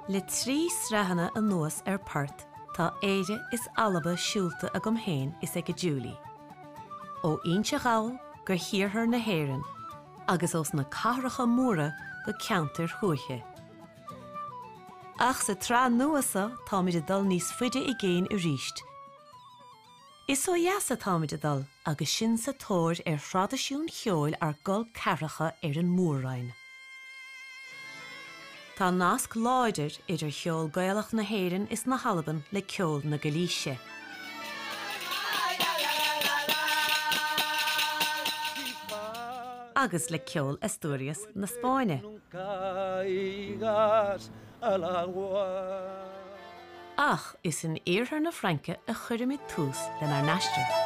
Le trí sreathanna an nuas páirt, tá éire is alaba siúlta a gom héin is ag Julie. Ó inse gáil gur thiarthar na héireann, agus os na carracha móra go ceantar thuaithe. Ach sa trá nuasa tá muid a dul níos fuide I géin I ríist. Is ó dheasa tá muid a dul agus sin sa tóir tradiisiún cheoil ar gol carracha an Muireann. Tá nasc láidir idir cheoil gaelach na héireann is na halaban le ceoil na Galíise. Agus le ceoil Asturias na Spáine. Ach is an éarthar na Franca a chuirimid tús den ar neistir.